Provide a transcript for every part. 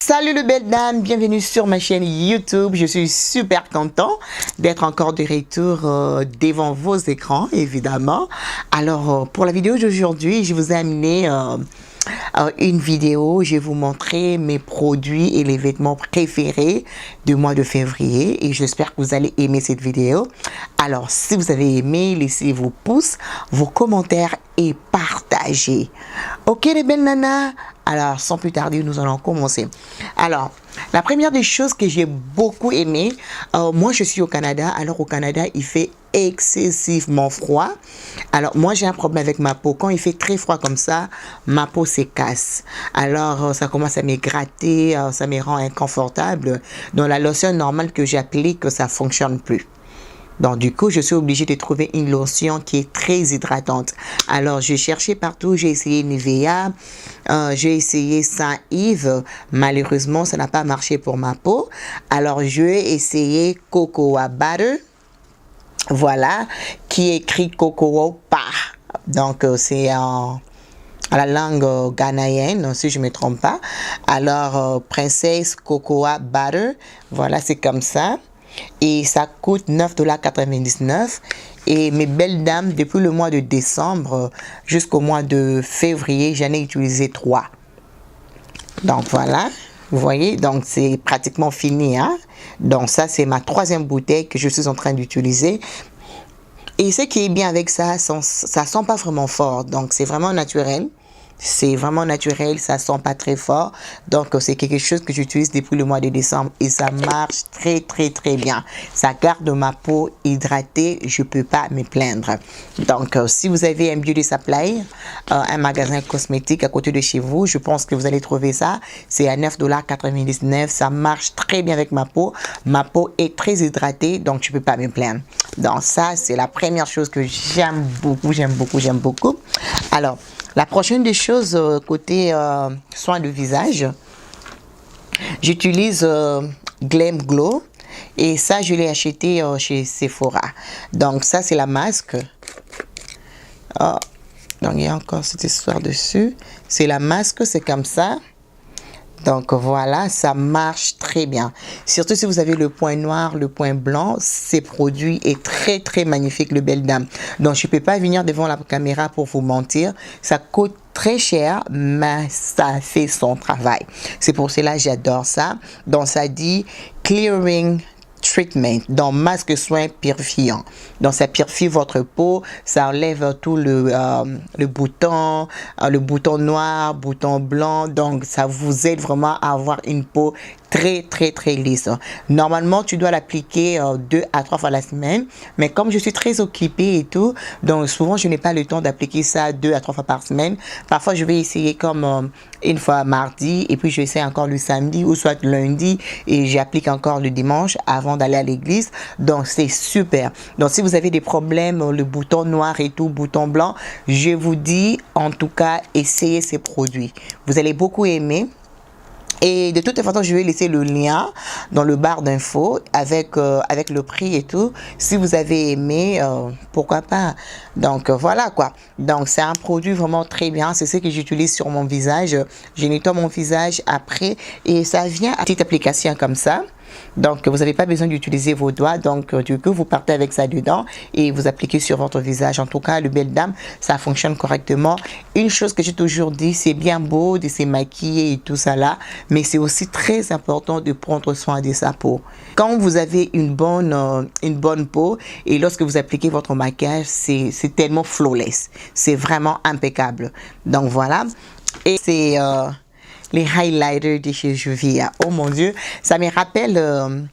Salut le belle dame, bienvenue sur ma chaîne YouTube. Je suis super content d'être encore de retour devant vos écrans, évidemment. Alors, pour la vidéo d'aujourd'hui, je vous ai amené une vidéo. Je vais vous montrer mes produits et les vêtements préférés du mois de février. Et j'espère que vous allez aimer cette vidéo. Alors, si vous avez aimé, laissez vos pouces, vos commentaires et partagez. Ok les belles nanas? Alors, sans plus tarder, nous allons commencer. Alors, la première des choses que j'ai beaucoup aimé, moi je suis au Canada. Alors au Canada, il fait excessivement froid. Alors moi j'ai un problème avec ma peau. Quand il fait très froid comme ça, ma peau se casse. Alors ça commence à me gratter, ça me rend inconfortable. Donc la lotion normale que j'applique, ça fonctionne plus. Donc, du coup, je suis obligée de trouver une lotion qui est très hydratante. Alors, j'ai cherché partout. J'ai essayé Nivea. J'ai essayé Saint-Yves. Malheureusement, ça n'a pas marché pour ma peau. Alors, je vais essayer Cocoa Butter. Voilà. Qui est écrit Cocoa Par. Donc, c'est à la langue ghanéenne, si je ne me trompe pas. Alors, Princesse Cocoa Butter. Voilà, c'est comme ça. Et ça coûte 9,99 $. Et mes belles dames, depuis le mois de décembre jusqu'au mois de février, j'en ai utilisé 3. Donc voilà, vous voyez, donc c'est pratiquement fini. Hein? Donc ça, c'est ma 3e bouteille que je suis en train d'utiliser. Et ce qui est bien avec ça, ça sent pas vraiment fort. Donc c'est vraiment naturel. C'est vraiment naturel, ça sent pas très fort. Donc, c'est quelque chose que j'utilise depuis le mois de décembre et ça marche très bien. Ça garde ma peau hydratée, je peux pas me plaindre. Donc, si vous avez un beauty supply, un magasin cosmétique à côté de chez vous, je pense que vous allez trouver ça. C'est à 9,99 $. Ça marche très bien avec ma peau. Ma peau est très hydratée, donc je peux pas me plaindre. Donc, ça, c'est la première chose que j'aime beaucoup. Alors, la prochaine des choses, côté soins de visage, j'utilise Glam Glow et ça, je l'ai acheté chez Sephora. Donc, ça, c'est la masque. Oh, donc, il y a encore cette histoire dessus. C'est la masque, c'est comme ça. Donc voilà, ça marche très bien. Surtout si vous avez le point noir, le point blanc, ces produits est très magnifique, le belle dame. Donc je ne peux pas venir devant la caméra pour vous mentir. Ça coûte très cher, mais ça fait son travail. C'est pour cela que j'adore ça. Donc ça dit Clearing Treatment, donc masque soin purifiant. Donc ça purifie votre peau, ça enlève tout le bouton noir, bouton blanc. Donc ça vous aide vraiment à avoir une peau très lisse. Normalement, tu dois l'appliquer 2 à 3 fois la semaine, mais comme je suis très occupée et tout, donc souvent je n'ai pas le temps d'appliquer ça 2 à 3 fois par semaine. Parfois, je vais essayer comme une fois mardi et puis je essaie encore le samedi ou soit lundi et j'applique encore le dimanche avant d'aller à l'église. Donc c'est super. Donc si vous avez des problèmes, le bouton noir et tout, bouton blanc, je vous dis en tout cas, essayez ces produits. Vous allez beaucoup aimer. Et de toute façon, je vais laisser le lien dans le barre d'infos avec le prix et tout. Si vous avez aimé, pourquoi pas. Donc voilà quoi. Donc c'est un produit vraiment très bien. C'est ce que j'utilise sur mon visage. Je nettoie mon visage après et ça vient à petite application comme ça. Donc, vous n'avez pas besoin d'utiliser vos doigts. Donc, du coup, vous partez avec ça dedans et vous appliquez sur votre visage. En tout cas, le belle dame, ça fonctionne correctement. Une chose que j'ai toujours dit, c'est bien beau de se maquiller et tout ça là, mais c'est aussi très important de prendre soin de sa peau. Quand vous avez une bonne peau et lorsque vous appliquez votre maquillage, c'est tellement flawless. C'est vraiment impeccable. Donc, voilà. Et c'est les highlighters de chez Juvia. Oh mon Dieu, ça me rappelle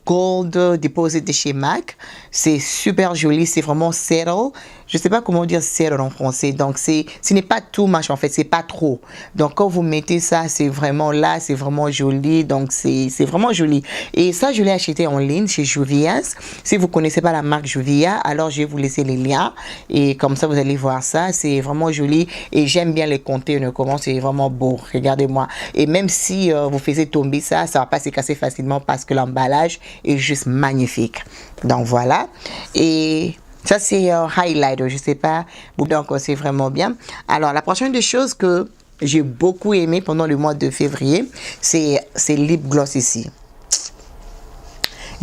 Gold Deposit de chez MAC. C'est super joli, c'est vraiment settle. Je sais pas comment dire settle en français. Donc ce n'est pas too much en fait, c'est pas trop. Donc quand vous mettez ça, c'est vraiment là, c'est vraiment joli. Donc c'est vraiment joli. Et ça, je l'ai acheté en ligne chez Juvia's. Si vous connaissez pas la marque Juvia, alors je vais vous laisser les liens. Et comme ça, vous allez voir ça. C'est vraiment joli. Et j'aime bien les contenus, comment c'est vraiment beau. Regardez-moi. Et même si vous faisiez tomber ça, ça va pas se casser facilement parce que l'emballage est juste magnifique. Donc voilà. Et ça, c'est highlighter, je sais pas. Donc, c'est vraiment bien. Alors, la prochaine des choses que j'ai beaucoup aimé pendant le mois de février, c'est lip gloss ici.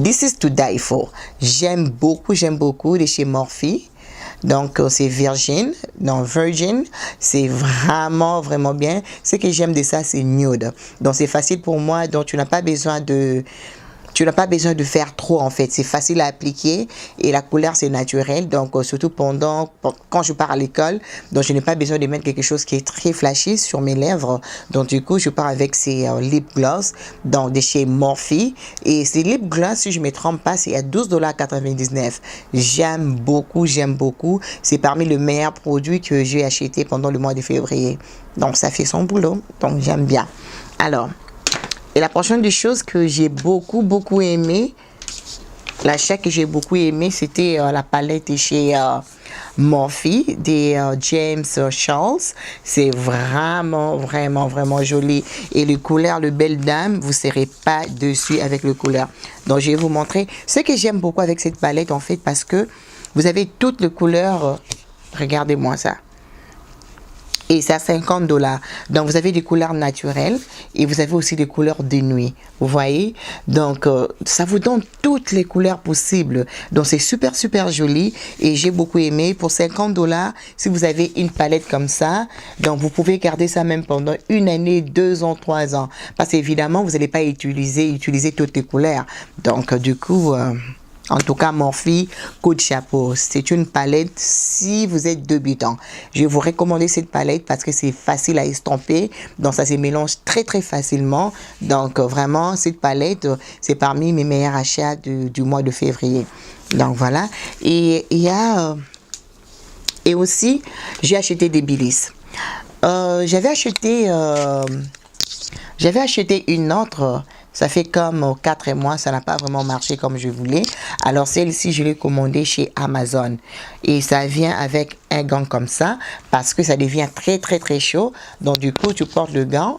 This is to die for. J'aime beaucoup de chez Morphe. Donc, c'est Virgin. Donc, Virgin, c'est vraiment bien. Ce que j'aime de ça, c'est nude. Donc, c'est facile pour moi. Donc, tu n'as pas besoin de faire trop en fait, c'est facile à appliquer et la couleur c'est naturel, donc surtout quand je pars à l'école, donc je n'ai pas besoin de mettre quelque chose qui est très flashy sur mes lèvres, donc du coup je pars avec ces lip gloss donc de chez Morphe, et ces lip gloss, si je ne me trompe pas, c'est à 12,99 $. J'aime beaucoup, c'est parmi les meilleurs produits que j'ai acheté pendant le mois de février, donc ça fait son boulot, donc j'aime bien. Alors, et la prochaine des choses que j'ai beaucoup aimé, l'achat que j'ai beaucoup aimé, c'était la palette chez Morphe des James Charles. C'est vraiment joli. Et le couleur, le Belle Dame, vous ne serez pas dessus avec le couleur. Donc, je vais vous montrer ce que j'aime beaucoup avec cette palette, en fait, parce que vous avez toutes les couleurs. Regardez-moi ça. Et c'est à 50 $. Donc, vous avez des couleurs naturelles et vous avez aussi des couleurs de nuit. Vous voyez? Donc, ça vous donne toutes les couleurs possibles. Donc, c'est super joli et j'ai beaucoup aimé. Pour 50 $, si vous avez une palette comme ça, donc vous pouvez garder ça même pendant 1 année, 2 ans, 3 ans. Parce qu'évidemment, vous n'allez pas utiliser toutes les couleurs. Donc, du coup... en tout cas, Morphe, coup de chapeau. C'est une palette si vous êtes débutant. Je vais vous recommander cette palette parce que c'est facile à estomper. Donc, ça se mélange très facilement. Donc, vraiment, cette palette, c'est parmi mes meilleurs achats du mois de février. Donc, voilà. Et il y a... et aussi, j'ai acheté des Baileys. J'avais acheté une autre... Ça fait comme 4 mois, ça n'a pas vraiment marché comme je voulais. Alors, celle-ci, je l'ai commandée chez Amazon. Et ça vient avec un gant comme ça, parce que ça devient très chaud. Donc, du coup, tu portes le gant.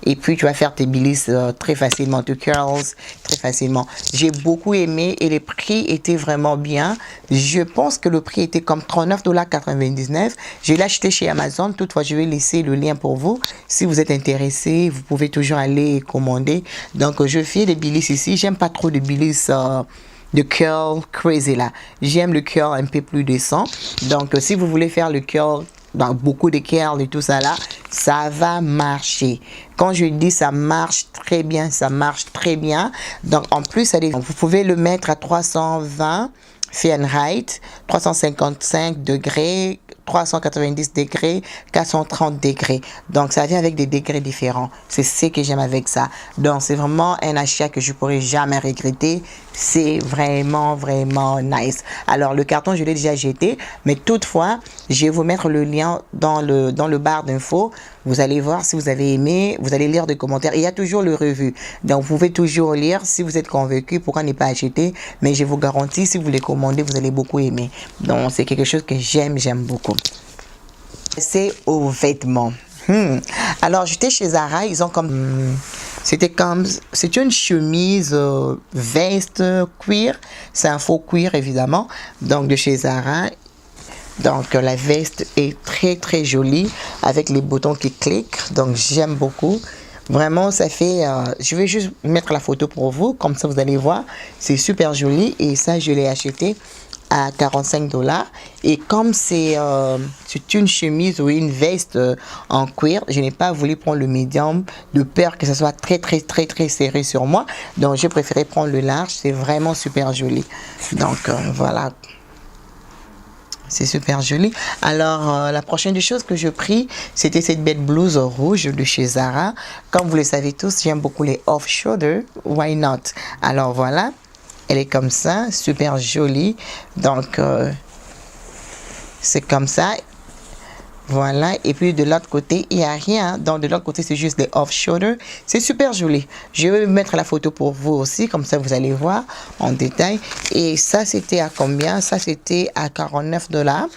Et puis, tu vas faire tes Baileys très facilement, tes curls très facilement. J'ai beaucoup aimé et les prix étaient vraiment bien. Je pense que le prix était comme 39,99 $. Je l'ai acheté chez Amazon. Toutefois, je vais laisser le lien pour vous. Si vous êtes intéressé, vous pouvez toujours aller commander. Donc, je fais des Baileys ici. J'aime pas trop de Baileys de curl crazy là. J'aime le curl un peu plus décent. Donc, si vous voulez faire le curl, dans beaucoup de curls et tout ça là, ça va marcher. Quand je dis ça marche très bien, ça marche très bien. Donc en plus, vous pouvez le mettre à 320 Fahrenheit, 355 degrés, 390 degrés, 430 degrés. Donc, ça vient avec des degrés différents. C'est ce que j'aime avec ça. Donc, c'est vraiment un achat que je pourrais jamais regretter. C'est vraiment nice. Alors, le carton, je l'ai déjà jeté. Mais toutefois, je vais vous mettre le lien dans le barre d'infos. Vous allez voir si vous avez aimé. Vous allez lire des commentaires. Il y a toujours le revue. Donc, vous pouvez toujours lire si vous êtes convaincu. Pourquoi ne pas acheter? Mais je vous garantis, si vous les commandez, vous allez beaucoup aimer. Donc, c'est quelque chose que j'aime beaucoup. C'est aux vêtements. Alors, j'étais chez Zara. Ils ont comme... c'est une chemise veste cuir. C'est un faux cuir, évidemment. Donc, de chez Zara. Donc, la veste est très jolie avec les boutons qui cliquent. Donc, j'aime beaucoup. Vraiment, ça fait... je vais juste mettre la photo pour vous. Comme ça, vous allez voir. C'est super joli. Et ça, je l'ai acheté à 45 $. Et comme c'est une chemise ou une veste en cuir, je n'ai pas voulu prendre le médium de peur que ça soit très serré sur moi. Donc, j'ai préféré prendre le large. C'est vraiment super joli. Donc, voilà. C'est super joli. Alors, la prochaine des choses que je pris, c'était cette belle blouse rouge de chez Zara. Comme vous le savez tous, j'aime beaucoup les off-shoulder. Why not? Alors, voilà. Elle est comme ça, super jolie. Donc, c'est comme ça. Voilà. Et puis, de l'autre côté, il n'y a rien. Donc, de l'autre côté, c'est juste des off-shoulder. C'est super joli. Je vais mettre la photo pour vous aussi. Comme ça, vous allez voir en détail. Et ça, c'était à combien? Ça, c'était à 49 $.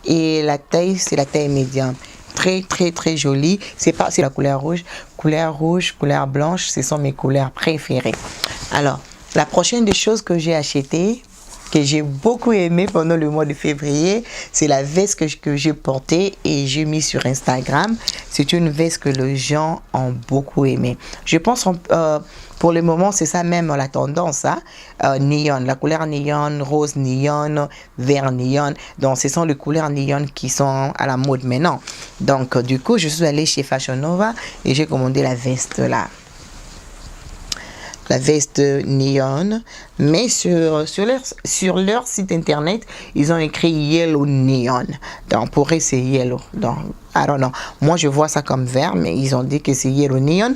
Et la taille, c'est la taille médium. Très jolie. C'est la couleur rouge. Couleur rouge, couleur blanche, ce sont mes couleurs préférées. Alors, la prochaine des choses que j'ai acheté, que j'ai beaucoup aimé pendant le mois de février, c'est la veste que j'ai portée et j'ai mis sur Instagram. C'est une veste que les gens ont beaucoup aimé. Je pense pour le moment, c'est ça même la tendance, hein? Neon, la couleur neon, rose neon, vert neon. Donc, ce sont les couleurs neon qui sont à la mode maintenant. Donc, du coup, je suis allée chez Fashion Nova et j'ai commandé la veste là. La veste neon, mais sur leur site internet, ils ont écrit yellow neon. Donc, pour eux, c'est yellow. Donc, I don't know. Moi, je vois ça comme vert, mais ils ont dit que c'est yellow neon.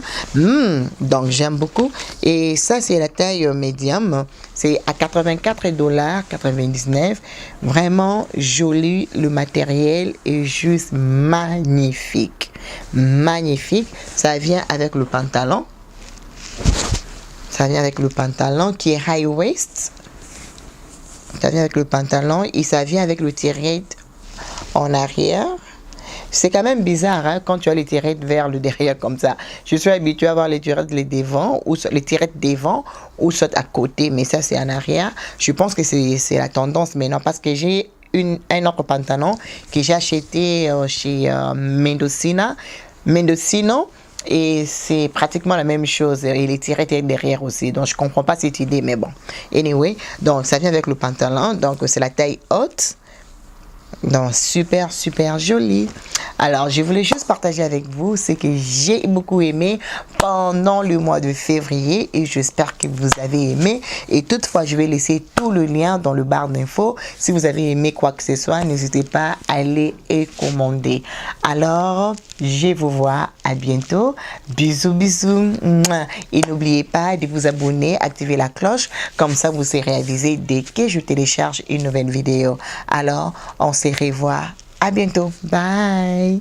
Donc, j'aime beaucoup. Et ça, c'est la taille médium. C'est à $84,99. Vraiment joli. Le matériel est juste magnifique. Magnifique. Ça vient avec le pantalon. Ça vient avec le pantalon qui est high waist. Ça vient avec le pantalon et ça vient avec le tirette en arrière. C'est quand même bizarre hein, quand tu as les tirettes vers le derrière comme ça. Je suis habituée à avoir les tirettes devant ou les tirettes devant ou soit à côté, mais ça c'est en arrière. Je pense que c'est la tendance maintenant parce que j'ai un autre pantalon que j'ai acheté chez Mendocino. Et c'est pratiquement la même chose. Et les tirettes derrière aussi. Donc, je ne comprends pas cette idée, mais bon. Anyway, donc ça vient avec le pantalon. Donc, c'est la taille haute. Donc, super, super joli. Alors, je voulais juste partager avec vous ce que j'ai beaucoup aimé pendant le mois de février et j'espère que vous avez aimé. Et toutefois, je vais laisser tout le lien dans le barre d'infos. Si vous avez aimé quoi que ce soit, n'hésitez pas à aller et commander. Alors, je vous vois à bientôt. Bisous, bisous. Et n'oubliez pas de vous abonner, activer la cloche. Comme ça, vous serez avisé dès que je télécharge une nouvelle vidéo. Alors, on se revoit. À bientôt. Bye.